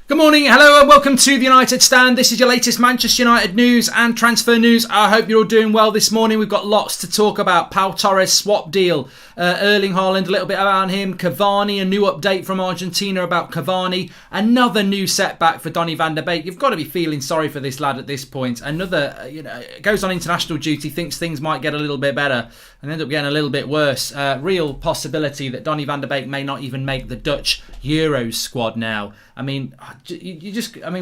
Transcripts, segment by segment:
Good morning, hello and welcome to the United Stand. This is your latest Manchester United news and transfer news. I hope you're all doing well this morning. We've got lots to talk about. Pau Torres swap deal, Erling Haaland, a little bit about him, Cavani, a new update from Argentina about Cavani, another new setback for Donny van der Beek. You've got to be feeling sorry for this lad at this point. Another, goes on international duty, thinks things might get a little bit better and end up getting a little bit worse. Real possibility that Donny van der Beek may not even make the Dutch Euros squad now. I mean,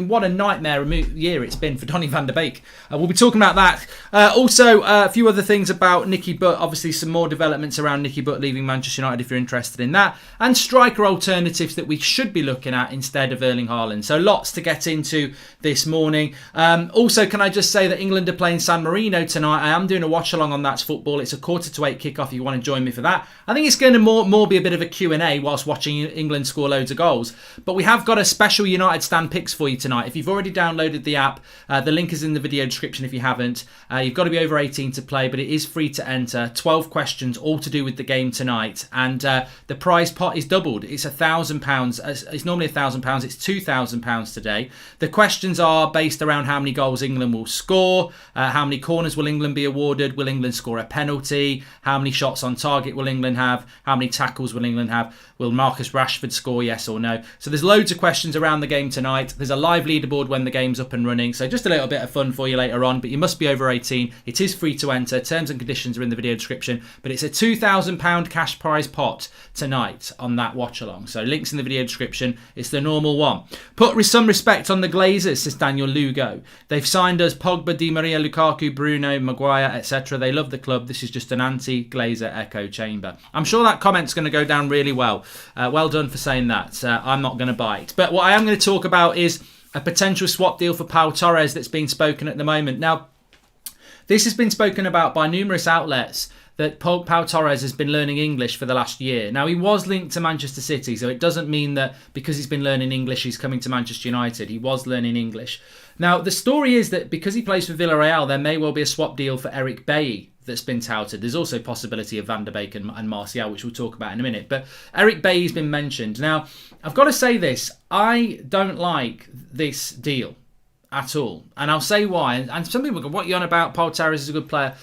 what a nightmare year it's been for Donny van der Beek. We'll be talking about that. Also, a few other things about Nicky Butt. Obviously, some more developments around Nicky Butt leaving Manchester United if you're interested in that. And striker alternatives that we should be looking at instead of Erling Haaland. So lots to get into this morning. Also, can I just say that England are playing San Marino tonight. I am doing a watch-along on That's Football. It's a 7:45 kickoff if you want to join me for that. I think it's going to more be a bit of a Q&A whilst watching England score loads of goals. But we have got a special United Stand picks for you tonight. If you've already downloaded the app, the link is in the video description if you haven't. You've got to be over 18 to play, but it is free to enter. 12 questions, all to do with the game tonight. And the prize pot is doubled. It's £1,000. It's normally £1,000. It's £2,000 today. The questions are based around how many goals England will score, how many corners will England be awarded, will England score a penalty, how many shots on target will England have, how many tackles will England have, will Marcus Rashford score, yes or no. So there's loads of questions around the game tonight. There's a live leaderboard when the game's up and running. So just a little bit of fun for you later on, but you must be over 18. It is free to enter. Terms and conditions are in the video description, but it's a £2,000 cash prize pot tonight on that watch along. So links in the video description. It's the normal one. Put some respect on the Glazers, says Daniel Lugo. They've signed us Pogba, Di Maria, Lukaku, Bruno, Maguire, etc. They love the club. This is just an anti-Glazer echo chamber. I'm sure that comment's going to go down really well. Well done for saying that. I'm not going to bite. But what I am going to talk about is a potential swap deal for Pau Torres that's been spoken at the moment. Now, this has been spoken about by numerous outlets that Pau Torres has been learning English for the last year. Now, he was linked to Manchester City, so it doesn't mean that because he's been learning English, he's coming to Manchester United. He was learning English. Now, the story is that because he plays for Villarreal, there may well be a swap deal for Eric Bailly that's been touted. There's also a possibility of Van der Beek and Martial, which we'll talk about in a minute. But Eric Bailly's been mentioned. Now, I've got to say this. I don't like this deal at all. And I'll say why. And some people go, what are you on about? Pau Torres is a good player.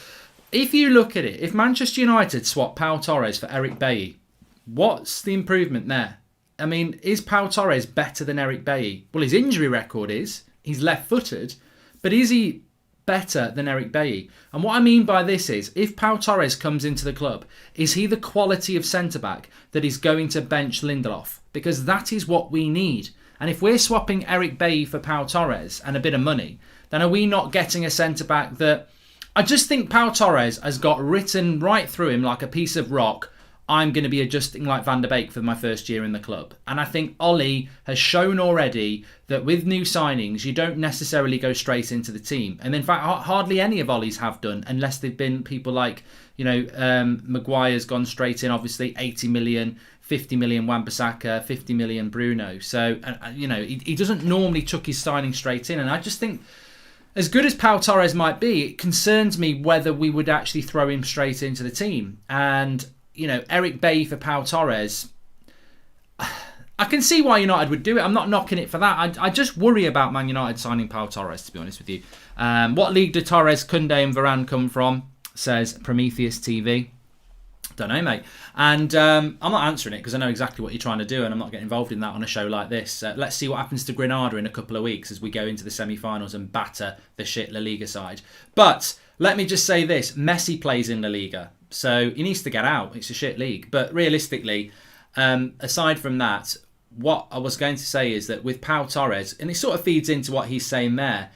If you look at it, if Manchester United swap Pau Torres for Eric Bailly, what's the improvement there? I mean, is Pau Torres better than Eric Bailly? Well, his injury record is. He's left-footed. But is he better than Eric Bailly? And what I mean by this is, if Pau Torres comes into the club, is he the quality of centre-back that is going to bench Lindelof? Because that is what we need. And if we're swapping Eric Bailly for Pau Torres and a bit of money, then are we not getting a centre-back that... I just think Pau Torres has got written right through him like a piece of rock. I'm going to be adjusting like Van der Beek for my first year in the club. And I think Ollie has shown already that with new signings, you don't necessarily go straight into the team. And in fact, hardly any of Ollie's have done, unless they've been people like, Maguire's gone straight in, obviously, 80 million, 50 million Wan-Bissaka, 50 million Bruno. So, he doesn't normally chuck his signing straight in. And I just think, as good as Pau Torres might be, it concerns me whether we would actually throw him straight into the team. And Eric Bailly for Pau Torres, I can see why United would do it. I'm not knocking it for that. I just worry about Man United signing Pau Torres, to be honest with you. What league do Torres, Koundé and Varane come from? Says Prometheus TV. Don't know, mate. And I'm not answering it because I know exactly what you're trying to do and I'm not getting involved in that on a show like this. Let's see what happens to Granada in a couple of weeks as we go into the semi-finals and batter the shit La Liga side. But let me just say this. Messi plays in La Liga. So he needs to get out. It's a shit league. But realistically, aside from that, what I was going to say is that with Pau Torres, and it sort of feeds into what he's saying there.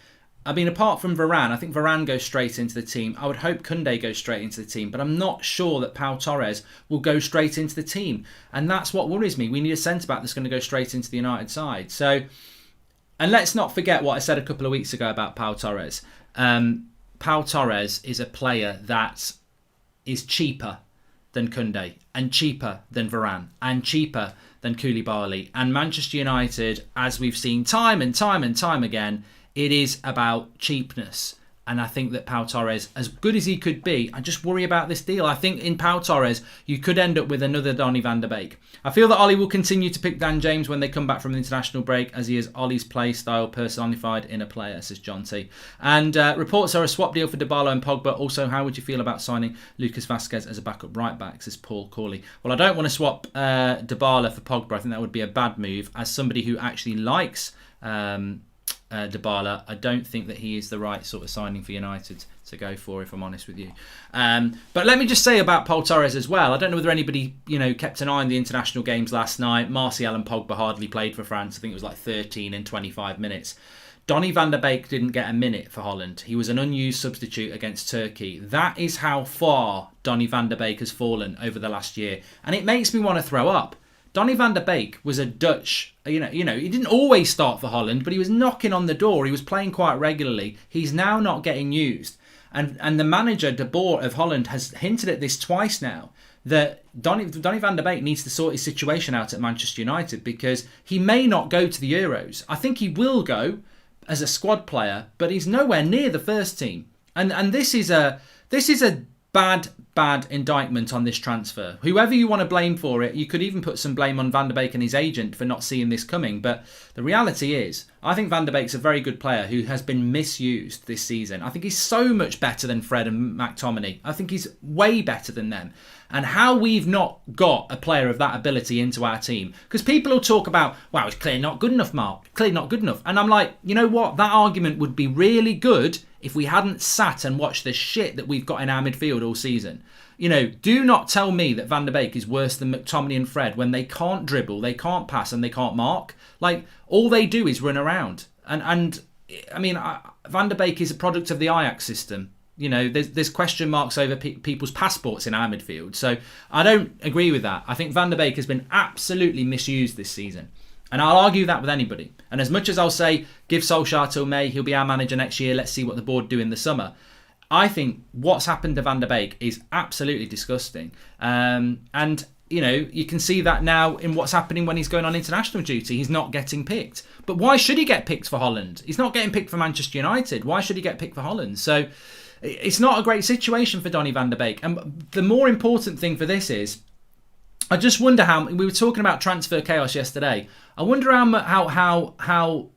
I mean, apart from Varane, I think Varane goes straight into the team. I would hope Koundé goes straight into the team. But I'm not sure that Pau Torres will go straight into the team. And that's what worries me. We need a centre-back that's going to go straight into the United side. So, and let's not forget what I said a couple of weeks ago about Pau Torres. Pau Torres is a player that is cheaper than Koundé and cheaper than Varane and cheaper than Koulibaly. And Manchester United, as we've seen time and time and time again, it is about cheapness. And I think that Pau Torres, as good as he could be, I just worry about this deal. I think in Pau Torres, you could end up with another Donny van der Beek. I feel that Ollie will continue to pick Dan James when they come back from the international break, as he is Ollie's play style personified in a player, says John T. And reports are a swap deal for Dybala and Pogba. Also, how would you feel about signing Lucas Vazquez as a backup right back, says Paul Corley. Well, I don't want to swap Dybala for Pogba. I think that would be a bad move. As somebody who actually likes Dybala, I don't think that he is the right sort of signing for United to go for, if I'm honest with you. But let me just say about Pau Torres as well. I don't know whether anybody kept an eye on the international games last night. Martial and Pogba hardly played for France. I think it was like 13 and 25 minutes. Donny van der Beek didn't get a minute for Holland. He was an unused substitute against Turkey. That is how far Donny van der Beek has fallen over the last year. And it makes me want to throw up. Donny van der Beek was a Dutch, he didn't always start for Holland, but he was knocking on the door. He was playing quite regularly. He's now not getting used. And the manager, De Boer of Holland, has hinted at this twice now, that Donny van der Beek needs to sort his situation out at Manchester United, because he may not go to the Euros. I think he will go as a squad player, but he's nowhere near the first team. And this is a bad indictment on this transfer. Whoever you want to blame for it, you could even put some blame on Van der Beek and his agent for not seeing this coming. But the reality is, I think Van der Beek's a very good player who has been misused this season. I think he's so much better than Fred and McTominay. I think he's way better than them. And how we've not got a player of that ability into our team. Because people will talk about, wow, it's clearly not good enough, Mark. Clearly not good enough. And I'm like, you know what? That argument would be really good if we hadn't sat and watched the shit that we've got in our midfield all season. Do not tell me that Van der Beek is worse than McTominay and Fred when they can't dribble, they can't pass, and they can't mark. Like, all they do is run around. And Van der Beek is a product of the Ajax system. There's question marks over people's passports in our midfield. So I don't agree with that. I think Van der Beek has been absolutely misused this season. And I'll argue that with anybody. And as much as I'll say, give Solskjaer till May, he'll be our manager next year, let's see what the board do in the summer. I think what's happened to Van der Beek is absolutely disgusting. And you can see that now in what's happening when he's going on international duty. He's not getting picked. But why should he get picked for Holland? He's not getting picked for Manchester United. Why should he get picked for Holland? So it's not a great situation for Donny van der Beek. And the more important thing for this is, I just wonder how, we were talking about transfer chaos yesterday. I wonder how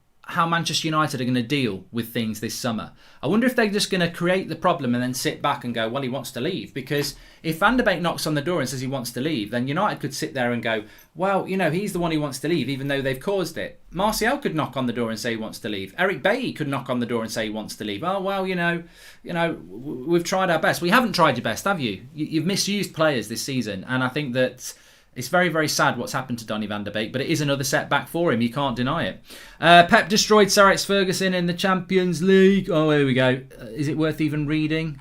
Manchester United are going to deal with things this summer. I wonder if they're just going to create the problem and then sit back and go, well, he wants to leave. Because if Van der Beek knocks on the door and says he wants to leave, then United could sit there and go, well, he's the one who wants to leave, even though they've caused it. Martial could knock on the door and say he wants to leave. Eric Bailly could knock on the door and say he wants to leave. Oh, well, we've tried our best. Well, you haven't tried your best, have you? You've misused players this season. And I think that it's very, very sad what's happened to Donny van der Beek, but it is another setback for him. You can't deny it. Pep destroyed Sir Alex Ferguson in the Champions League. Oh, here we go. Is it worth even reading?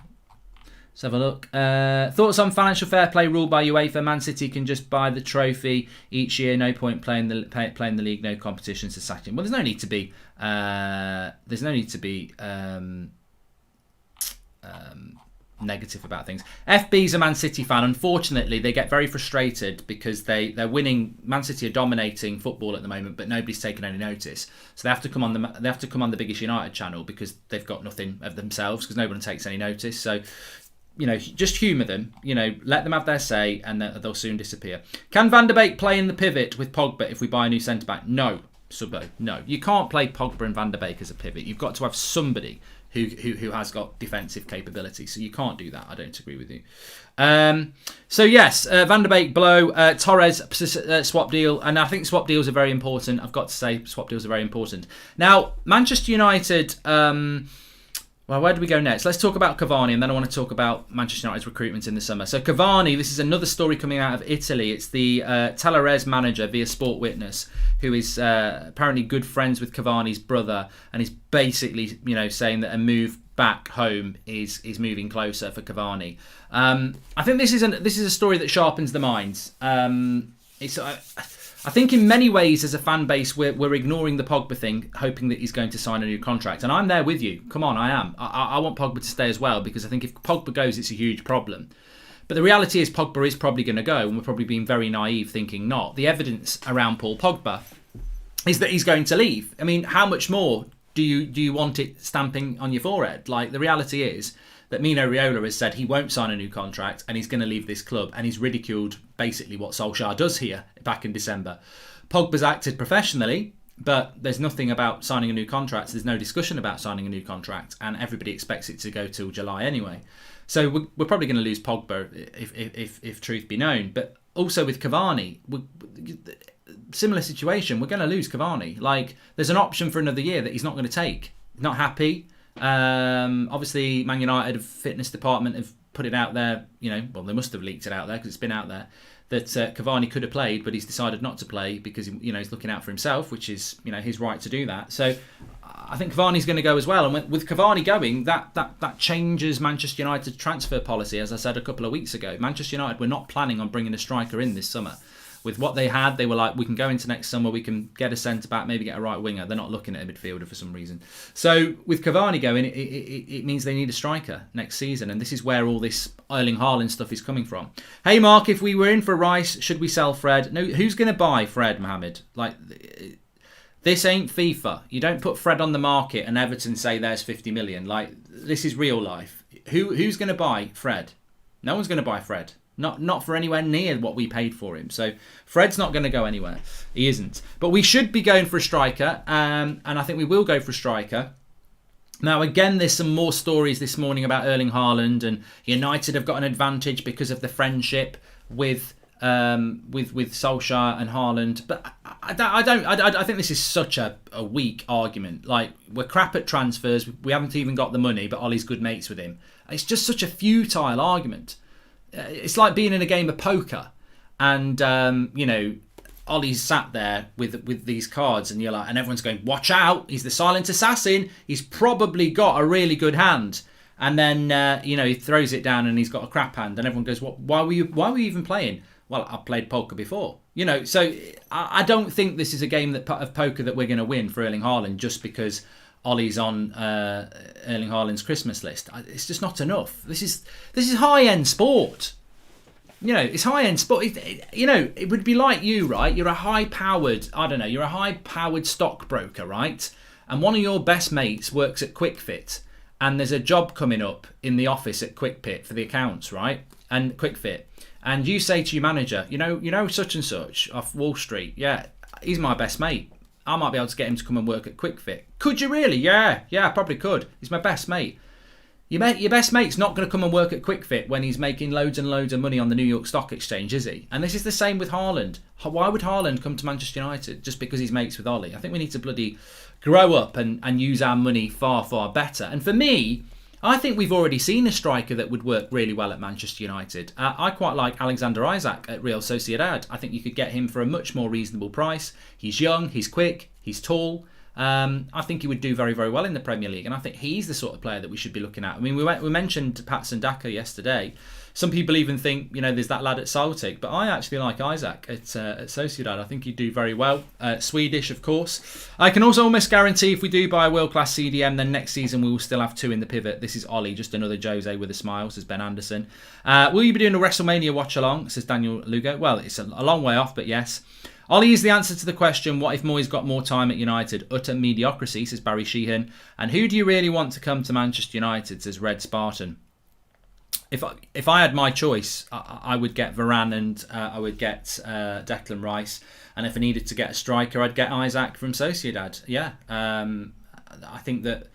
Let's have a look. Thoughts on financial fair play ruled by UEFA? Man City can just buy the trophy each year. No point playing the league. No competition to sack him. Well, there's no need to be. Negative about things. FB's a Man City fan. Unfortunately, they get very frustrated because they're winning. Man City are dominating football at the moment, but nobody's taken any notice. So they have to come on the biggest United channel because they've got nothing of themselves because no one takes any notice. So just humour them. Let them have their say, and they'll soon disappear. Can Van der Beek play in the pivot with Pogba if we buy a new centre back? No, Subbo. No, you can't play Pogba and Van der Beek as a pivot. You've got to have somebody who has got defensive capability. So you can't do that. I don't agree with you. So yes, Van der Beek blow, Torres swap deal, and I think swap deals are very important. I've got to say swap deals are very important. Now, Manchester United, well, where do we go next? Let's talk about Cavani, and then I want to talk about Manchester United's recruitment in the summer. So Cavani, this is another story coming out of Italy. It's the Talares manager via Sport Witness, who is apparently good friends with Cavani's brother, and is basically, saying that a move back home is moving closer for Cavani. I think this is a story that sharpens the minds. I think in many ways as a fan base we're ignoring the Pogba thing, hoping that he's going to sign a new contract. And I'm there with you. Come on, I am. I want Pogba to stay as well, because I think if Pogba goes, it's a huge problem. But the reality is Pogba is probably going to go, and we're probably being very naive thinking not. The evidence around Paul Pogba is that he's going to leave. I mean, how much more do you want it stamping on your forehead? Like, the reality is that Mino Raiola has said he won't sign a new contract and he's going to leave this club, and he's ridiculed basically what Solskjaer does here back in December. Pogba's acted professionally, but there's nothing about signing a new contract. There's no discussion about signing a new contract, and everybody expects it to go till July anyway. So we're probably going to lose Pogba if truth be known. But also with Cavani, similar situation. We're going to lose Cavani. Like, there's an option for another year that he's not going to take. Not happy. Obviously, Man United fitness department have put it out there. Well, they must have leaked it out there because it's been out there that Cavani could have played, but he's decided not to play because he's looking out for himself, which is his right to do that. So I think Cavani's going to go as well, and with Cavani going, that changes Manchester United's transfer policy. As I said a couple of weeks ago, Manchester United were not planning on bringing a striker in this summer. With what they had, they were like, we can go into next summer, we can get a centre-back, maybe get a right winger. They're not looking at a midfielder for some reason. So with Cavani going, it means they need a striker next season. And this is where all this Erling Haaland stuff is coming from. Hey, Mark, if we were in for Rice, should we sell Fred? No, who's going to buy Fred, Mohammed? Like, this ain't FIFA. You don't put Fred on the market and Everton say there's 50 million. Like, this is real life. Who's going to buy Fred? No one's going to buy Fred. Not for anywhere near what we paid for him. So Fred's not going to go anywhere. He isn't. But we should be going for a striker. And I think we will go for a striker. Now, again, there's some more stories this morning about Erling Haaland, and United have got an advantage because of the friendship with Solskjaer and Haaland. But I think this is such a weak argument. Like, we're crap at transfers. We haven't even got the money, but Ollie's good mates with him. It's just such a futile argument. It's like being in a game of poker, and Ollie's sat there with these cards, and you're like, and everyone's going, "Watch out! He's the silent assassin. He's probably got a really good hand." And then he throws it down, and he's got a crap hand, and everyone goes, "What? Why were you even playing?" Well, I've played poker before, So I don't think this is a game of poker that we're going to win for Erling Haaland just because Ollie's on Erling Haaland's Christmas list. It's just not enough. This is high-end sport. It's high-end sport. It would be like you, right? You're a high-powered stockbroker, right? And one of your best mates works at QuickFit, and there's a job coming up in the office at QuickFit for the accounts, right? And QuickFit. And you say to your manager, such and such off Wall Street, yeah, he's my best mate. I might be able to get him to come and work at QuickFit. Could you really? Yeah, I probably could. He's my best mate. Your best mate's not going to come and work at QuickFit when he's making loads and loads of money on the New York Stock Exchange, is he? And this is the same with Haaland. Why would Haaland come to Manchester United just because he's mates with Ollie? I think we need to bloody grow up and use our money far, far better. And for me, I think we've already seen a striker that would work really well at Manchester United. I quite like Alexander Isak at Real Sociedad. I think you could get him for a much more reasonable price. He's young, he's quick, he's tall. I think he would do very, very well in the Premier League, and I think he's the sort of player that we should be looking at. I mean, we mentioned Patson Daka yesterday. Some people even think, there's that lad at Celtic, but I actually like Isak at Sociedad. I think he'd do very well. Swedish, of course. I can also almost guarantee if we do buy a world-class CDM, then next season we will still have two in the pivot. This is Ollie, just another Jose with a smile, says Ben Anderson. Will you be doing a WrestleMania watch-along, says Daniel Lugo? Well, it's a long way off, but yes. Ollie is the answer to the question, what if Moyes got more time at United? Utter mediocrity, says Barry Sheehan. And who do you really want to come to Manchester United, says Red Spartan. If I had my choice, I would get Varane and I would get Declan Rice. And if I needed to get a striker, I'd get Isak from Sociedad. Yeah, I think that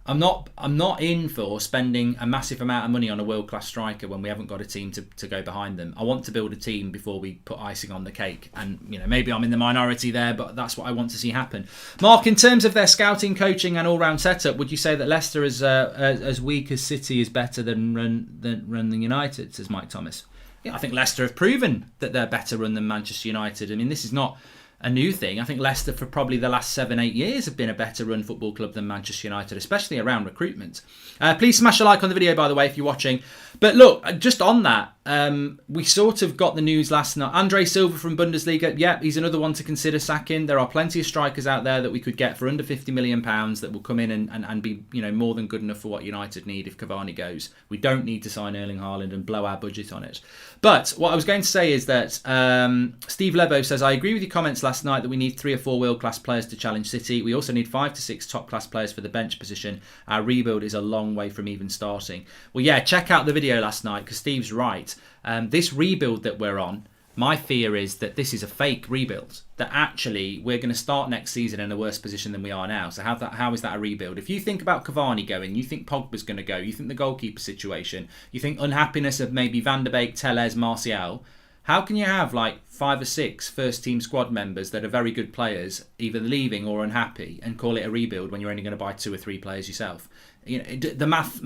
I'm not in for spending a massive amount of money on a world-class striker when we haven't got a team to go behind them. I want to build a team before we put icing on the cake. And, maybe I'm in the minority there, but that's what I want to see happen. Mark, in terms of their scouting, coaching and all-round setup, would you say that Leicester, as weak as City, is better than run the United, says Mike Thomas? Yeah, I think Leicester have proven that they're better run than Manchester United. I mean, this is not a new thing. I think Leicester for probably the last 7-8 years have been a better run football club than Manchester United, especially around recruitment. Please smash a like on the video, by the way, if you're watching. But look, just on that, we sort of got the news last night. Andre Silva from Bundesliga, yeah, he's another one to consider sacking. There are plenty of strikers out there that we could get for under £50 million that will come in and be more than good enough for what United need if Cavani goes. We don't need to sign Erling Haaland and blow our budget on it. But what I was going to say is that Steve Lebo says, I agree with your comments last night that we need 3 or 4 world-class players to challenge City. We also need 5 to 6 top-class players for the bench position. Our rebuild is a long way from even starting. Well, yeah, check out the video last night because Steve's right. This rebuild that we're on, my fear is that this is a fake rebuild. That actually we're going to start next season in a worse position than we are now. So how is that a rebuild? If you think about Cavani going, you think Pogba's going to go, you think the goalkeeper situation, you think unhappiness of maybe Van der Beek, Telles, Martial, how can you have like 5 or 6 first team squad members that are very good players either leaving or unhappy and call it a rebuild when you're only going to buy 2 or 3 players yourself? You know, the math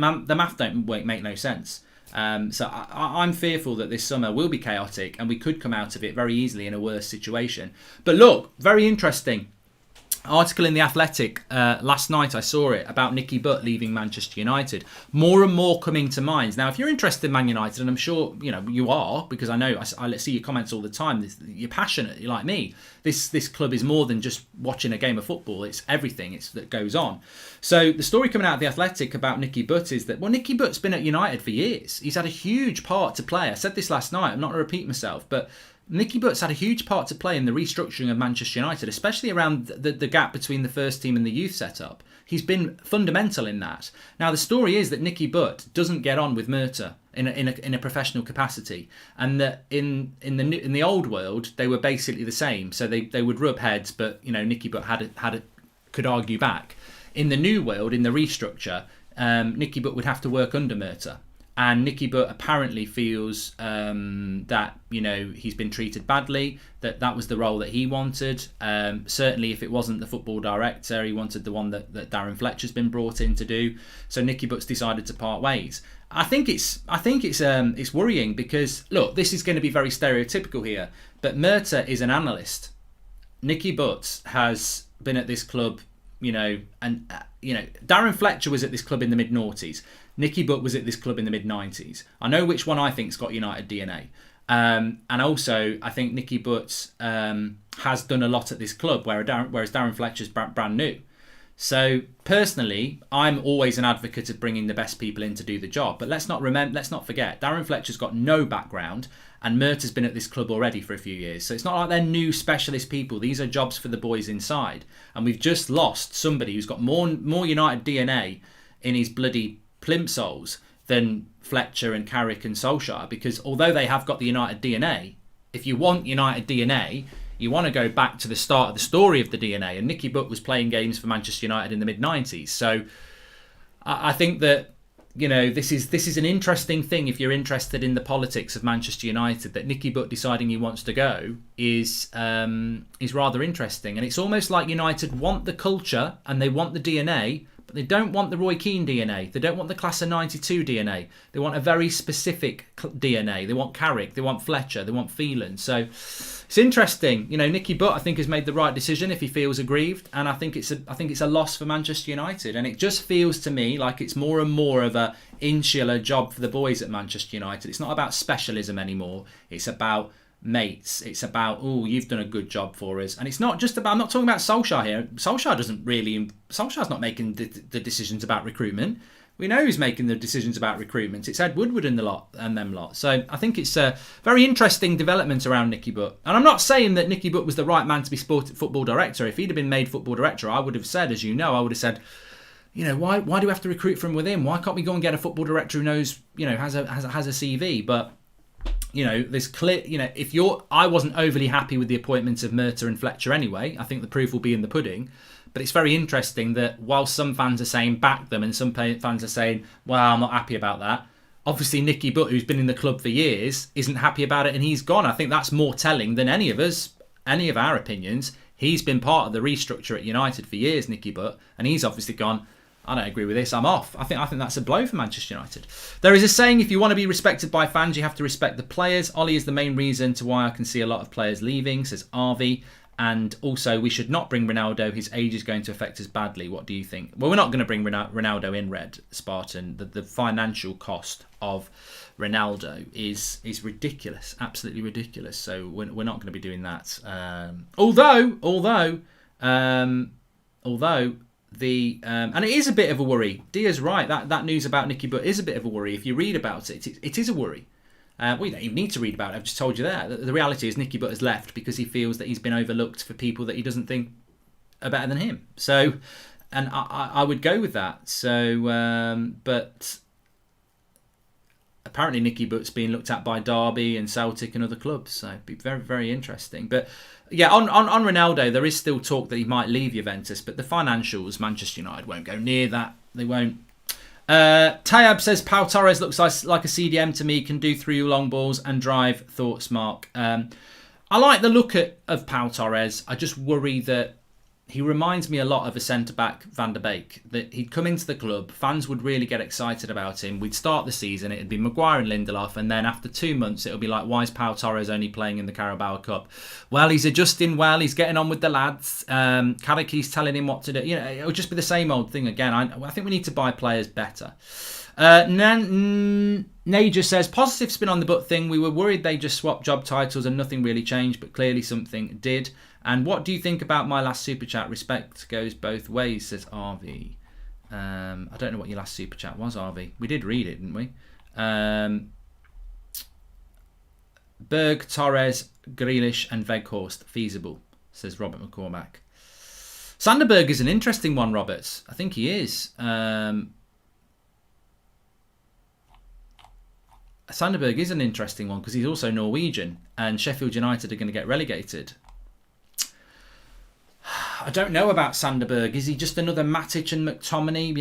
don't make no sense. So I'm fearful that this summer will be chaotic and we could come out of it very easily in a worse situation. But look, very interesting article in The Athletic last night. I saw it about Nicky Butt leaving Manchester United. More and more coming to mind. Now, if you're interested in Man United, and I'm sure you are, because I know I see your comments all the time. You're passionate, you're like me. This club is more than just watching a game of football. It's everything that goes on. So the story coming out of The Athletic about Nicky Butt is that, well, Nicky Butt's been at United for years. He's had a huge part to play. I said this last night. I'm not going to repeat myself, but Nicky Butt's had a huge part to play in the restructuring of Manchester United, especially around the gap between the first team and the youth setup. He's been fundamental in that. Now, the story is that Nicky Butt doesn't get on with Murta in a professional capacity, and that in the old world they were basically the same. So they would rub heads, but Nicky Butt could argue back. In the new world, in the restructure, Nicky Butt would have to work under Murta. And Nicky Butt apparently feels that he's been treated badly, that was the role that he wanted. Certainly, if it wasn't the football director, he wanted the one that Darren Fletcher's been brought in to do. So Nicky Butt's decided to part ways. I think it's worrying because look, this is going to be very stereotypical here, but Murta is an analyst. Nicky Butt has been at this club, Darren Fletcher was at this club in the mid-noughties. Nicky Butt was at this club in the mid-90s. I know which one I think's got United DNA. And also, I think Nicky Butt has done a lot at this club, whereas Darren Fletcher's brand new. So, personally, I'm always an advocate of bringing the best people in to do the job. But let's not forget, Darren Fletcher's got no background, and Murta's been at this club already for a few years. So it's not like they're new specialist people. These are jobs for the boys inside. And we've just lost somebody who's got more United DNA in his bloody plimsolls than Fletcher and Carrick and Solskjaer, because although they have got the United DNA, if you want United DNA, you want to go back to the start of the story of the DNA, and Nicky Butt was playing games for Manchester United in the mid-90s. So I think that this is an interesting thing if you're interested in the politics of Manchester United, that Nicky Butt deciding he wants to go is rather interesting. And it's almost like United want the culture and they want the DNA, but they don't want the Roy Keane DNA. They don't want the Class of 92 DNA. They want a very specific DNA. They want Carrick, they want Fletcher, they want Phelan. So it's interesting. Nicky Butt, I think, has made the right decision if he feels aggrieved, and I think it's a loss for Manchester United. And it just feels to me like it's more and more of a insular job for the boys at Manchester United. It's not about specialism anymore. It's about mates. It's about, you've done a good job for us. And it's not just about, I'm not talking about Solskjaer here. Solskjaer's not making the decisions about recruitment. We know who's making the decisions about recruitment. It's Ed Woodward and them lot. So I think it's a very interesting development around Nicky Butt. And I'm not saying that Nicky Butt was the right man to be football director. If he'd have been made football director, I would have said, why do we have to recruit from within? Why can't we go and get a football director who knows, has a CV? But there's clear, I wasn't overly happy with the appointments of Murta and Fletcher anyway. I think the proof will be in the pudding. But it's very interesting that while some fans are saying back them and some fans are saying, well, I'm not happy about that. Obviously, Nicky Butt, who's been in the club for years, isn't happy about it and he's gone. I think that's more telling than any of our opinions. He's been part of the restructure at United for years, Nicky Butt, and he's obviously gone, I don't agree with this, I'm off. I think that's a blow for Manchester United. There is a saying, if you want to be respected by fans, you have to respect the players. Ollie is the main reason to why I can see a lot of players leaving, says Arvi. And also, we should not bring Ronaldo. His age is going to affect us badly. What do you think? Well, we're not going to bring Ronaldo in, Red Spartan. The financial cost of Ronaldo is ridiculous, absolutely ridiculous. So we're not going to be doing that. Although and it is a bit of a worry. Dia's right. That news about Nicky Butt is a bit of a worry. If you read about it, it is a worry. We don't even need to read about it. I've just told you there. The reality is Nicky Butt has left because he feels that he's been overlooked for people that he doesn't think are better than him. So, and I would go with that. So, but apparently Nicky Butt's being looked at by Derby and Celtic and other clubs. So it'd be very, very interesting. But yeah, on Ronaldo, there is still talk that he might leave Juventus, but the financials, Manchester United won't go near that. They won't. Tayab says Pau Torres looks like a CDM to me, can do 3 long balls and drive. Thoughts, Mark? I like the look of Pau Torres. I just worry that he reminds me a lot of a centre-back, Van der Beek. That he'd come into the club, fans would really get excited about him. We'd start the season, it'd be Maguire and Lindelof, and then after 2 months, it'll be like, why is Pau Torres only playing in the Carabao Cup? Well, he's adjusting well, he's getting on with the lads. Karaki's telling him what to do. It'll just be the same old thing again. I think we need to buy players better. Naja says, positive spin on the Butt thing. We were worried they just swapped job titles and nothing really changed, but clearly something did. And what do you think about my last super chat? Respect goes both ways, says RV. I don't know what your last super chat was, RV. We did read it, didn't we? Berg, Torres, Grealish and Weghorst feasible, says Robert McCormack. Sanderberg is an interesting one, Robert. I think he is. Sanderberg is an interesting one because he's also Norwegian and Sheffield United are going to get relegated. I don't know about Sanderberg. Is he just another Matic and McTominay?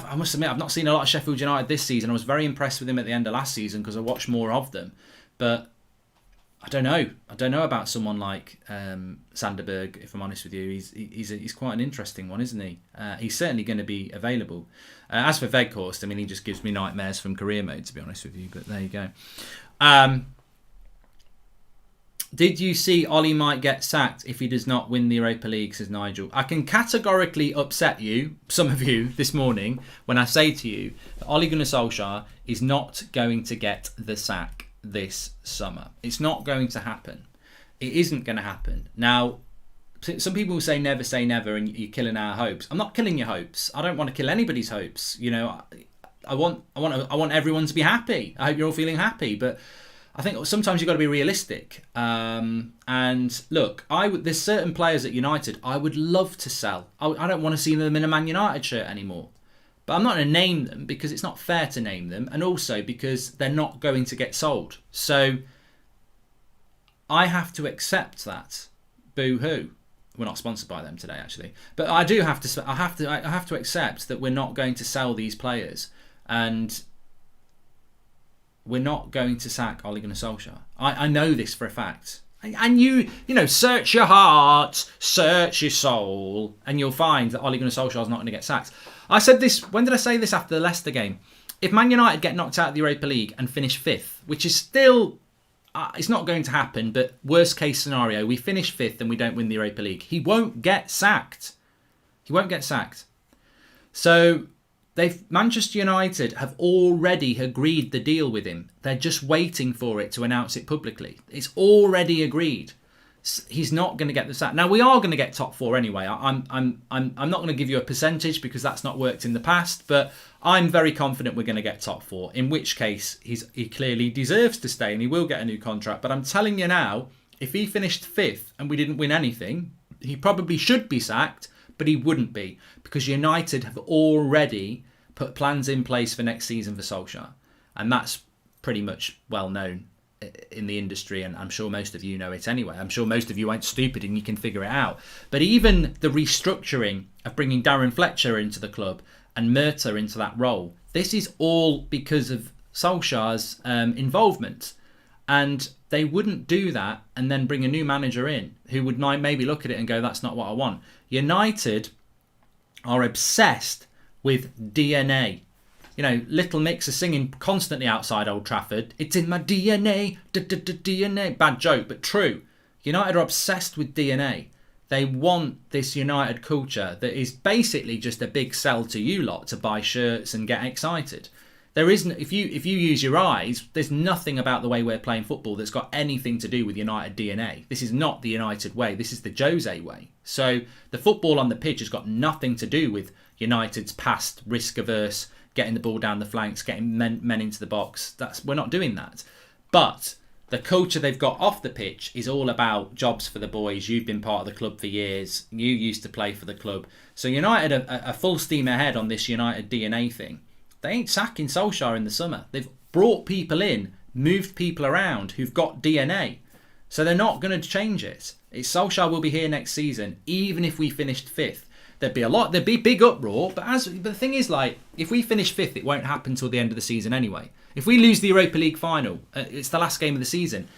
I must admit, I've not seen a lot of Sheffield United this season. I was very impressed with him at the end of last season because I watched more of them. But I don't know. I don't know about someone like Sanderberg, if I'm honest with you. He's quite an interesting one, isn't he? He's certainly going to be available. As for Weghorst, I mean, he just gives me nightmares from career mode, to be honest with you. But there you go. Did you see Ollie might get sacked if he does not win the Europa League, says Nigel. I can categorically upset you, some of you, this morning when I say to you that Ole Gunnar Solskjaer is not going to get the sack this summer. It's not going to happen. It isn't going to happen. Now, some people say never and you're killing our hopes. I'm not killing your hopes. I don't want to kill anybody's hopes. I want everyone to be happy. I hope you're all feeling happy, but I think sometimes you've got to be realistic. And look, there's certain players at United I would love to sell. I don't want to see them in a Man United shirt anymore. But I'm not going to name them because it's not fair to name them. And also because they're not going to get sold. So I have to accept that. Boo-hoo. We're not sponsored by them today, actually. But I have to accept that we're not going to sell these players. And we're not going to sack Ole Gunnar Solskjaer. I know this for a fact. And you search your heart, search your soul, and you'll find that Ole Gunnar Solskjaer is not going to get sacked. I said this, when did I say this? After the Leicester game. If Man United get knocked out of the Europa League and finish 5th, which is still, it's not going to happen, but worst case scenario, we finish 5th and we don't win the Europa League. He won't get sacked. He won't get sacked. So Manchester United have already agreed the deal with him. They're just waiting for it to announce it publicly. It's already agreed. He's not going to get the sack. Now we are going to get top 4 anyway. I'm not going to give you a percentage because that's not worked in the past, but I'm very confident we're going to get top 4. In which case he clearly deserves to stay and he will get a new contract. But I'm telling you now, if he finished 5th and we didn't win anything, he probably should be sacked. But he wouldn't be because United have already put plans in place for next season for Solskjaer. And that's pretty much well known in the industry. And I'm sure most of you know it anyway. I'm sure most of you aren't stupid and you can figure it out. But even the restructuring of bringing Darren Fletcher into the club and Murta into that role, this is all because of Solskjaer's involvement. And they wouldn't do that and then bring a new manager in who would maybe look at it and go, that's not what I want. United are obsessed with DNA. Little Mix are singing constantly outside Old Trafford. It's in my DNA, DNA. Bad joke, but true. United are obsessed with DNA. They want this United culture that is basically just a big sell to you lot to buy shirts and get excited. There isn't. If you use your eyes, there's nothing about the way we're playing football that's got anything to do with United DNA. This is not the United way. This is the Jose way. So the football on the pitch has got nothing to do with United's past risk-averse getting the ball down the flanks, getting men into the box. We're not doing that. But the culture they've got off the pitch is all about jobs for the boys. You've been part of the club for years. You used to play for the club. So United are full steam ahead on this United DNA thing. They ain't sacking Solskjaer in the summer. They've brought people in, moved people around who've got DNA. So they're not going to change it. Solskjaer will be here next season, even if we finished 5th. There'd be big uproar, but the thing is, like, if we finish 5th, it won't happen till the end of the season anyway. If we lose the Europa League final, it's the last game of the season,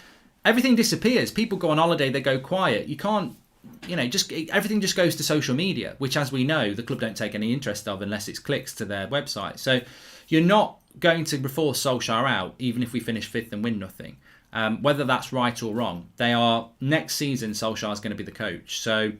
everything disappears. People go on holiday, they go quiet. You can't, everything just goes to social media, which, as we know, the club don't take any interest of unless it's clicks to their website. So you're not going to force Solskjaer out, even if we finish 5th and win nothing. Whether that's right or wrong, next season, Solskjaer's going to be the coach. So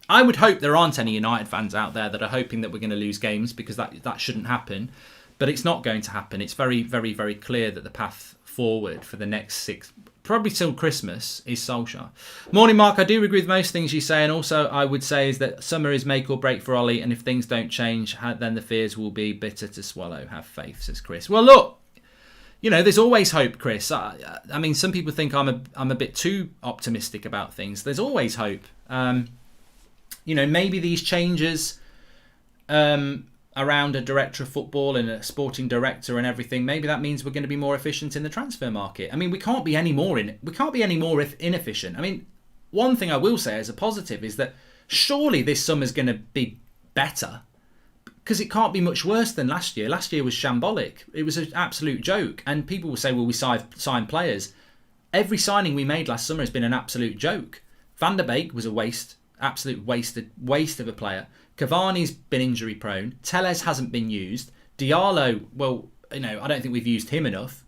I would hope there aren't any United fans out there that are hoping that we're going to lose games, because that shouldn't happen. But it's not going to happen. It's very, very, very clear that the path forward for the next 6, probably till Christmas, is Solskjaer. Morning, Mark. I do agree with most things you say, and also I would say is that summer is make or break for Ollie, and if things don't change, then the fears will be bitter to swallow. Have faith, says Chris. Well, look, there's always hope, Chris. I mean, some people think I'm a bit too optimistic about things. There's always hope. Maybe these changes around a director of football and a sporting director and everything, maybe that means we're going to be more efficient in the transfer market. I mean, we can't be any more inefficient. I mean, one thing I will say as a positive is that surely this summer's going to be better, because it can't be much worse than last year. Last year was shambolic. It was an absolute joke. And people will say, well, we signed players. Every signing we made last summer has been an absolute joke. Van der Beek was a waste. Absolute waste of a player. Cavani's been injury prone. Telles hasn't been used. Diallo, well, I don't think we've used him enough.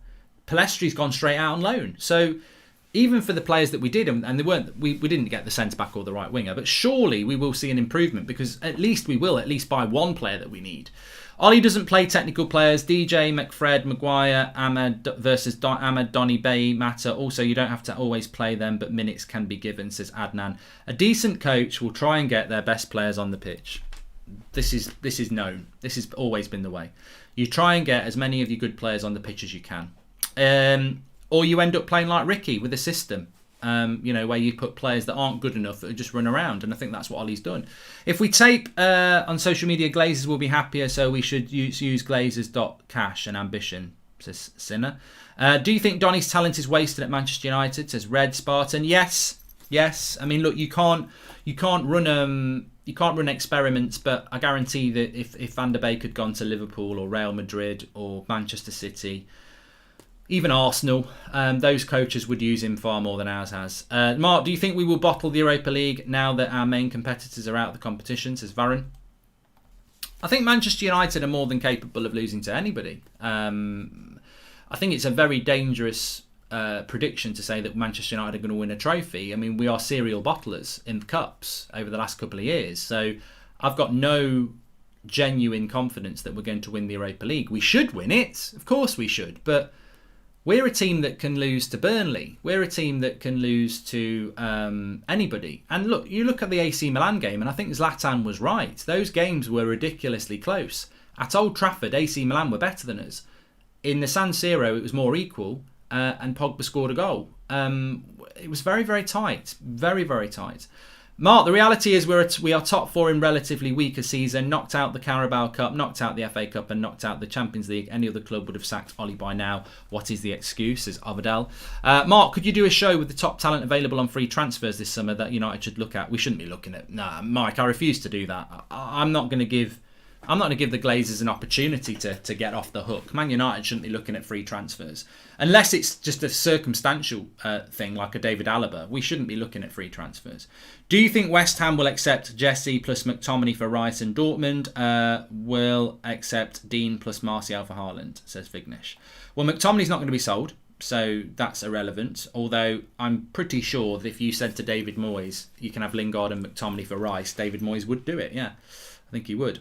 Palestri's gone straight out on loan. So even for the players that we did, and they weren't, we didn't get the centre back or the right winger, but surely we will see an improvement, because at least we will buy one player that we need. Ollie doesn't play technical players. DJ, McFred, Maguire, Ahmed versus Ahmed, Donny, Bay, Mata. Also, you don't have to always play them, but minutes can be given, says Adnan. A decent coach will try and get their best players on the pitch. This is known. This has always been the way. You try and get as many of your good players on the pitch as you can. Or you end up playing like Ricky with a system. Where you put players that aren't good enough that just run around, and I think that's what Ollie's done. If we tape on social media, Glazers will be happier, so we should use Glazers.cash and ambition, says Sinner. Do you think Donny's talent is wasted at Manchester United, says Red Spartan? Yes. I mean, look, you can't run experiments, but I guarantee that if Van der Beek had gone to Liverpool or Real Madrid or Manchester City, even Arsenal, those coaches would use him far more than ours has. Mark, do you think we will bottle the Europa League now that our main competitors are out of the competition, says Varun? I think Manchester United are more than capable of losing to anybody. I think it's a very dangerous prediction to say that Manchester United are going to win a trophy. I mean, we are serial bottlers in the cups over the last couple of years. So I've got no genuine confidence that we're going to win the Europa League. We should win it. Of course we should. But we're a team that can lose to Burnley. We're a team that can lose to anybody. And look, you look at the AC Milan game, and I think Zlatan was right. Those games were ridiculously close. At Old Trafford, AC Milan were better than us. In the San Siro, it was more equal, and Pogba scored a goal. It was very, very tight. Very, very tight. Mark, the reality is we are top 4 in relatively weaker season, knocked out the Carabao Cup, knocked out the FA Cup and knocked out the Champions League. Any other club would have sacked Ollie by now. What is the excuse, says Avadel. Mark, could you do a show with the top talent available on free transfers this summer that United should look at? We shouldn't be looking at... Nah, Mike, I refuse to do that. I'm not going to give the Glazers an opportunity to get off the hook. Man United shouldn't be looking at free transfers. Unless it's just a circumstantial thing like a David Alaba. We shouldn't be looking at free transfers. Do you think West Ham will accept Jesse plus McTominay for Rice, and Dortmund will accept Dean plus Martial for Haaland, says Vignesh? Well, McTominay's not going to be sold, so that's irrelevant. Although I'm pretty sure that if you said to David Moyes, you can have Lingard and McTominay for Rice, David Moyes would do it, yeah. I think he would.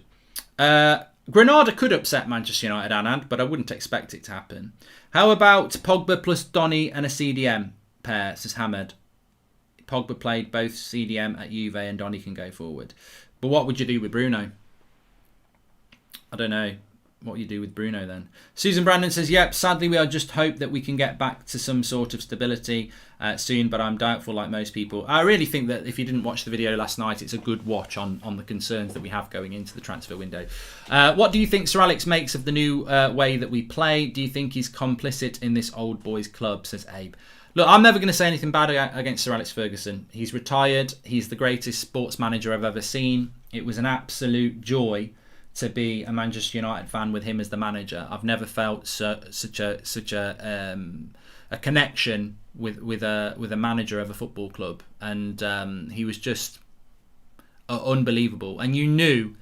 Granada could upset Manchester United, Anand, but I wouldn't expect it to happen. How about Pogba plus Donny and a CDM pair, says Hamed. Pogba played both CDM at Juve and Donny can go forward. But what would you do with Bruno? I don't know. what you do with Bruno then. Susan Brandon says, yep, sadly we are just hope that we can get back to some sort of stability soon, but I'm doubtful like most people. I really think that if you didn't watch the video last night, it's a good watch on the concerns that we have going into the transfer window. What do you think Sir Alex makes of the new way that we play? Do you think he's complicit in this old boys club, says Abe. Look, I'm never going to say anything bad against Sir Alex Ferguson. He's retired. He's the greatest sports manager I've ever seen. It was an absolute joy to be a Manchester United fan with him as the manager. I've never felt such a connection with a manager of a football club, and he was just unbelievable. And you knew,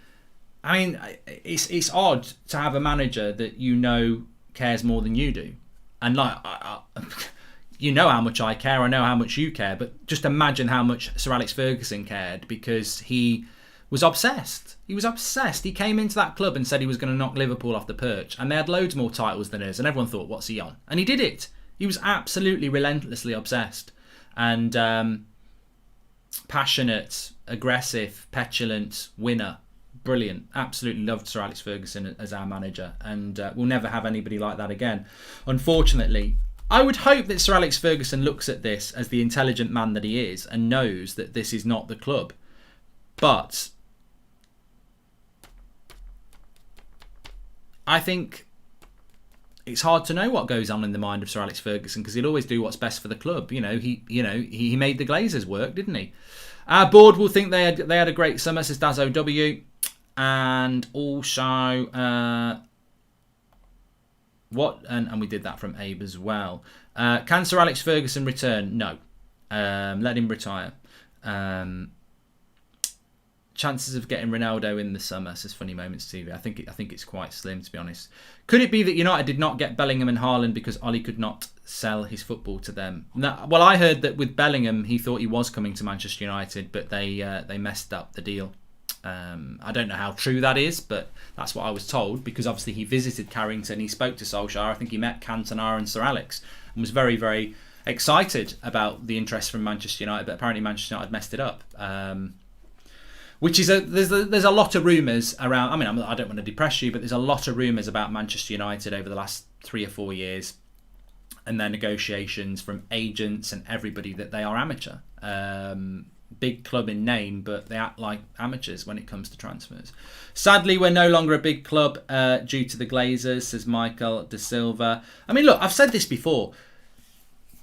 I mean, it's odd to have a manager that you know cares more than you do, and like you know how much I care, I know how much you care, but just imagine how much Sir Alex Ferguson cared, because he was obsessed. He was obsessed. He came into that club and said he was going to knock Liverpool off the perch, and they had loads more titles than us, and everyone thought, what's he on? And he did it. He was absolutely relentlessly obsessed, and passionate, aggressive, petulant, winner. Brilliant. Absolutely loved Sir Alex Ferguson as our manager, and we'll never have anybody like that again, unfortunately. I would hope that Sir Alex Ferguson looks at this as the intelligent man that he is and knows that this is not the club. But I think it's hard to know what goes on in the mind of Sir Alex Ferguson, because he'll always do what's best for the club. He made the Glazers work, didn't he? Our board will think they had a great summer, says Daz OW, and also and we did that from Abe as well. Can Sir Alex Ferguson return? No. Let him retire. Chances of getting Ronaldo in the summer, says Funny Moments TV. I think it's quite slim, to be honest. Could it be that United did not get Bellingham and Haaland because Ollie could not sell his football to them? No, well, I heard that with Bellingham, he thought he was coming to Manchester United, but they messed up the deal. I don't know how true that is, but that's what I was told, because obviously he visited Carrington, he spoke to Solskjaer, I think he met Cantona and Sir Alex, and was very, very excited about the interest from Manchester United, but apparently Manchester United messed it up. Which is there's a lot of rumours around. I mean, I don't want to depress you, but there's a lot of rumours about Manchester United over the last 3 or 4 years, and their negotiations from agents and everybody, that they are amateur. Big club in name, but they act like amateurs when it comes to transfers. Sadly, we're no longer a big club due to the Glazers, says Michael De Silva. I mean, look, I've said this before.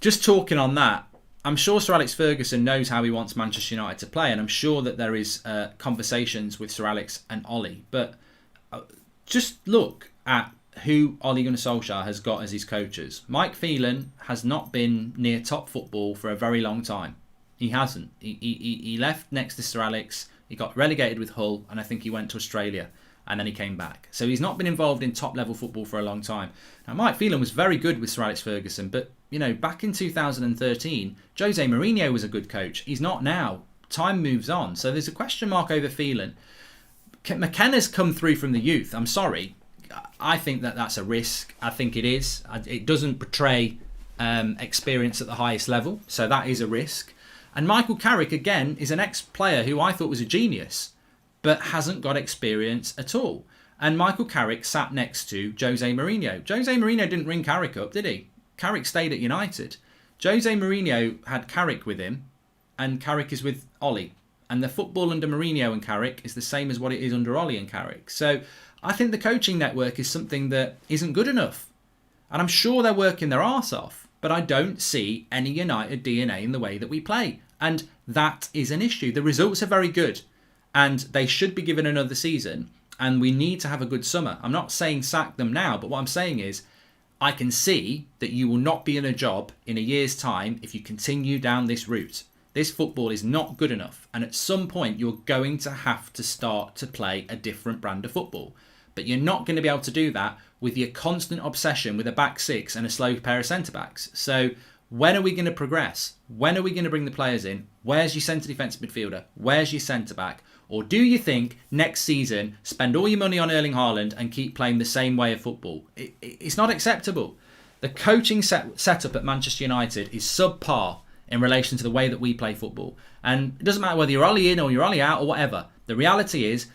Just talking on that, I'm sure Sir Alex Ferguson knows how he wants Manchester United to play, and I'm sure that there is conversations with Sir Alex and Ollie. But just look at who Ole Gunnar Solskjaer has got as his coaches. Mike Phelan has not been near top football for a very long time. He hasn't. He left next to Sir Alex. He got relegated with Hull, and I think he went to Australia, and then he came back. So he's not been involved in top-level football for a long time. Now, Mike Phelan was very good with Sir Alex Ferguson, but, back in 2013, Jose Mourinho was a good coach. He's not now. Time moves on. So there's a question mark over Phelan. McKenna's come through from the youth. I'm sorry. I think that's a risk. I think it is. It doesn't portray experience at the highest level, so that is a risk. And Michael Carrick, again, is an ex-player who I thought was a genius, but hasn't got experience at all. And Michael Carrick sat next to Jose Mourinho. Jose Mourinho didn't ring Carrick up, did he? Carrick stayed at United. Jose Mourinho had Carrick with him, and Carrick is with Ollie. And the football under Mourinho and Carrick is the same as what it is under Ollie and Carrick. So I think the coaching network is something that isn't good enough. And I'm sure they're working their arse off, but I don't see any United DNA in the way that we play. And that is an issue. The results are very good, and they should be given another season, and we need to have a good summer. I'm not saying sack them now, but what I'm saying is I can see that you will not be in a job in a year's time if you continue down this route. This football is not good enough, and at some point you're going to have to start to play a different brand of football. But you're not going to be able to do that with your constant obsession with a back six and a slow pair of centre-backs. So when are we going to progress? When are we going to bring the players in? Where's your centre defensive midfielder? Where's your centre-back? Or do you think next season spend all your money on Erling Haaland and keep playing the same way of football? It's not acceptable. The coaching setup at Manchester United is subpar in relation to the way that we play football. And it doesn't matter whether you're Ollie in or you're Ollie out or whatever. The reality is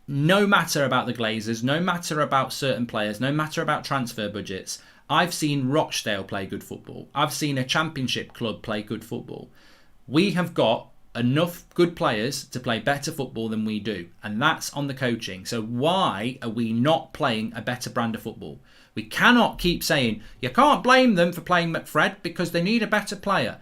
no matter about the Glazers, no matter about certain players, no matter about transfer budgets, I've seen Rochdale play good football. I've seen a championship club play good football. We have got enough good players to play better football than we do, and that's on the coaching. So why are we not playing a better brand of football? We cannot keep saying you can't blame them for playing McFred because they need a better player.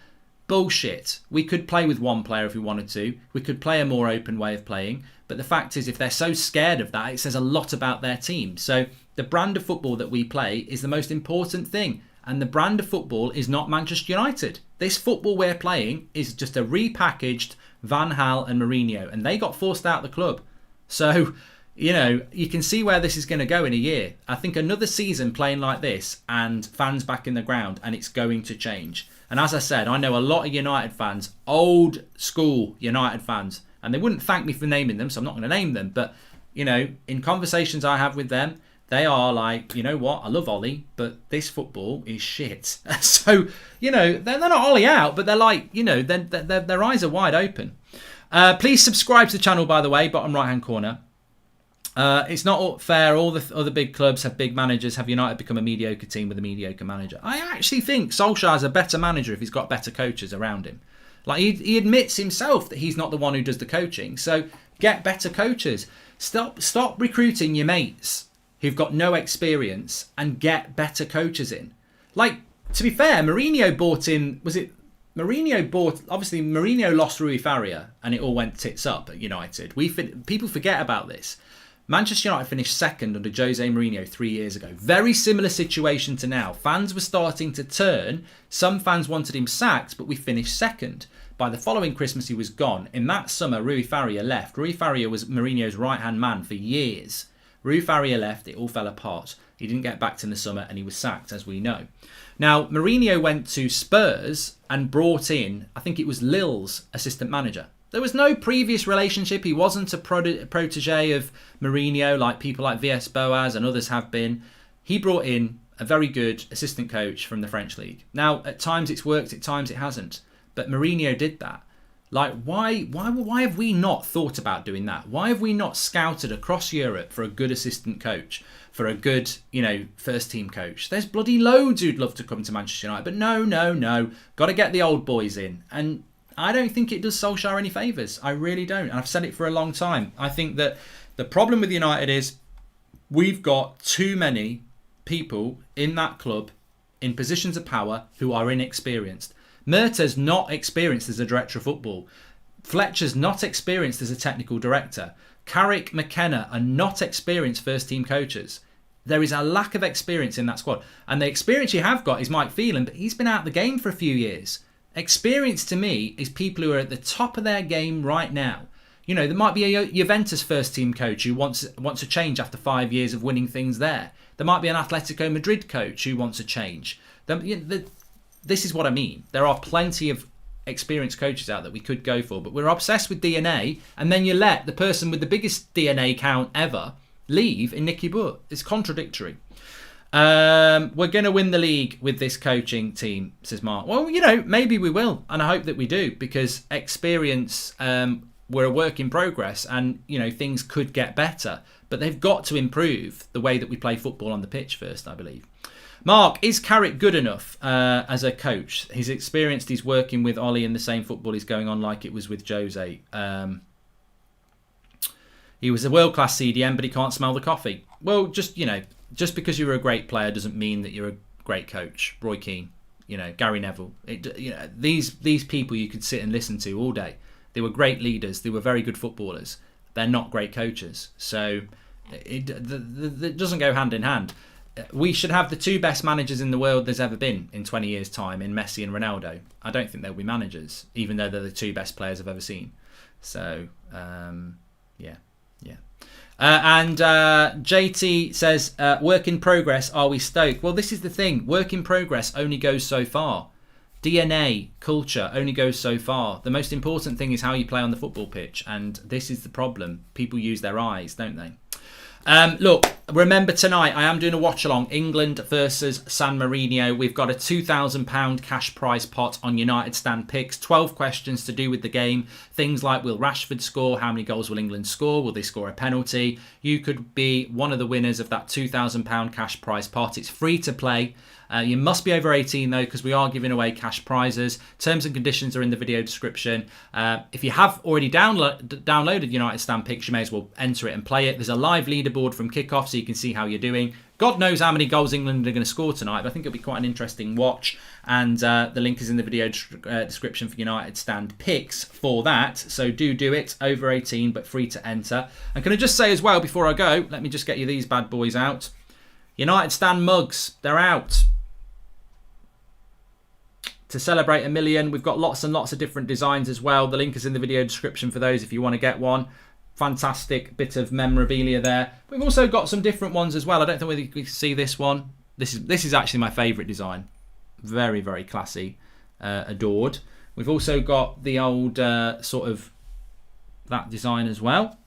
Bullshit. We could play with one player if we wanted to. We could play a more open way of playing, but the fact is if they're so scared of that, it says a lot about their team. So the brand of football that we play is the most important thing. And the brand of football is not Manchester United. This football we're playing is just a repackaged Van Gaal and Mourinho. And they got forced out of the club. So, you can see where this is going to go in a year. I think another season playing like this and fans back in the ground, and it's going to change. And as I said, I know a lot of United fans, old school United fans, and they wouldn't thank me for naming them, so I'm not going to name them. But, in conversations I have with them, they are like, you know what, I love Ollie, but this football is shit. So, they're not Ollie out, but they're like, their eyes are wide open. Please subscribe to the channel, by the way, bottom right-hand corner. It's not fair. All the other big clubs have big managers. Have United become a mediocre team with a mediocre manager? I actually think Solskjaer's a better manager if he's got better coaches around him. Like, he admits himself that he's not the one who does the coaching. So get better coaches. Stop recruiting your mates who've got no experience and get better coaches in. Like, to be fair, Mourinho bought in, obviously Mourinho lost Rui Faria and it all went tits up at United. People forget about this. Manchester United finished second under Jose Mourinho 3 years ago. Very similar situation to now. Fans were starting to turn. Some fans wanted him sacked, but we finished second. By the following Christmas, he was gone. In that summer, Rui Faria left. Rui Faria was Mourinho's right-hand man for years. Rui Faria left, it all fell apart. He didn't get back in the summer and he was sacked, as we know. Now, Mourinho went to Spurs and brought in, I think it was Lille's assistant manager. There was no previous relationship. He wasn't a protege of Mourinho like people like V.S. Boas and others have been. He brought in a very good assistant coach from the French league. Now, at times it's worked, at times it hasn't. But Mourinho did that. Like, why have we not thought about doing that? Why have we not scouted across Europe for a good assistant coach, for a good, first team coach? There's bloody loads who'd love to come to Manchester United, but no. Got to get the old boys in. And I don't think it does Solskjaer any favours. I really don't. And I've said it for a long time. I think that the problem with United is we've got too many people in that club in positions of power who are inexperienced. Murtaugh's not experienced as a director of football. Fletcher's not experienced as a technical director. Carrick, McKenna are not experienced first team coaches. There is a lack of experience in that squad. And the experience you have got is Mike Phelan, but he's been out of the game for a few years. Experience to me is people who are at the top of their game right now. There might be a Juventus first team coach who wants a change after 5 years of winning things there. There might be an Atletico Madrid coach who wants a change. This is what I mean. There are plenty of experienced coaches out that we could go for, but we're obsessed with DNA, and then you let the person with the biggest DNA count ever leave in Nicky Butt. It's contradictory. We're going to win the league with this coaching team, says Mark. Well, maybe we will, and I hope that we do, because experience, we're a work in progress, and, things could get better, but they've got to improve the way that we play football on the pitch first, I believe. Mark, is Carrick good enough as a coach? He's experienced, he's working with Ollie in the same football is going on like it was with Jose. He was a world-class CDM, but he can't smell the coffee. Well, just because you're a great player doesn't mean that you're a great coach. Roy Keane, Gary Neville. These people you could sit and listen to all day. They were great leaders. They were very good footballers. They're not great coaches. So it doesn't go hand in hand. We should have the two best managers in the world there's ever been in 20 years' time in Messi and Ronaldo. I don't think they'll be managers, even though they're the two best players I've ever seen. So, yeah. And JT says, work in progress, are we stoked? Well, this is the thing. Work in progress only goes so far. DNA, culture, only goes so far. The most important thing is how you play on the football pitch. And this is the problem. People use their eyes, don't they? Look, remember tonight I am doing a watch along, England versus San Marino. We've got a £2,000 cash prize pot on United Stand picks. 12 questions to do with the game. Things like, will Rashford score? How many goals will England score? Will they score a penalty? You could be one of the winners of that £2,000 cash prize pot. It's free to play. You must be over 18 though, because we are giving away cash prizes. Terms and conditions are in the video description. If you have already downloaded United Stand Picks, you may as well enter it and play it. There's a live leaderboard from kickoff, so you can see how you're doing. God knows how many goals England are going to score tonight, but I think it'll be quite an interesting watch. And the link is in the video description for United Stand Picks for that. So do it. Over 18, but free to enter. And can I just say as well, before I go, let me just get you these bad boys out. United Stand mugs, they're out. To celebrate 1 million, we've got lots and lots of different designs as well. The link is in the video description for those if you want to get one. Fantastic bit of memorabilia there. We've also got some different ones as well. I don't know whether you can see this one. This is actually my favourite design. Very, very classy. Adored. We've also got the old sort of that design as well.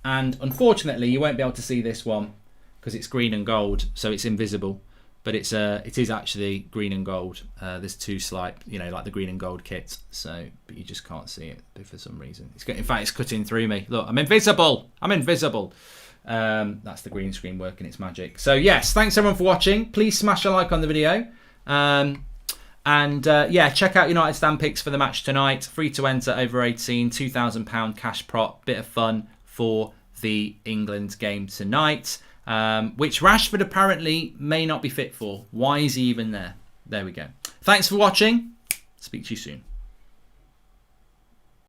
And unfortunately, you won't be able to see this one because it's green and gold, so it's invisible. But it is actually green and gold. There's two slight, like the green and gold kit. So, but you just can't see it for some reason. In fact, it's cutting through me. Look, I'm invisible. I'm invisible. That's the green screen working its magic. So yes, thanks everyone for watching. Please smash a like on the video. Yeah, check out United Stand Picks for the match tonight. Free to enter, over 18, £2,000 cash prop. Bit of fun for the England game tonight. Which Rashford apparently may not be fit for. Why is he even there? There we go. Thanks for watching. Speak to you soon.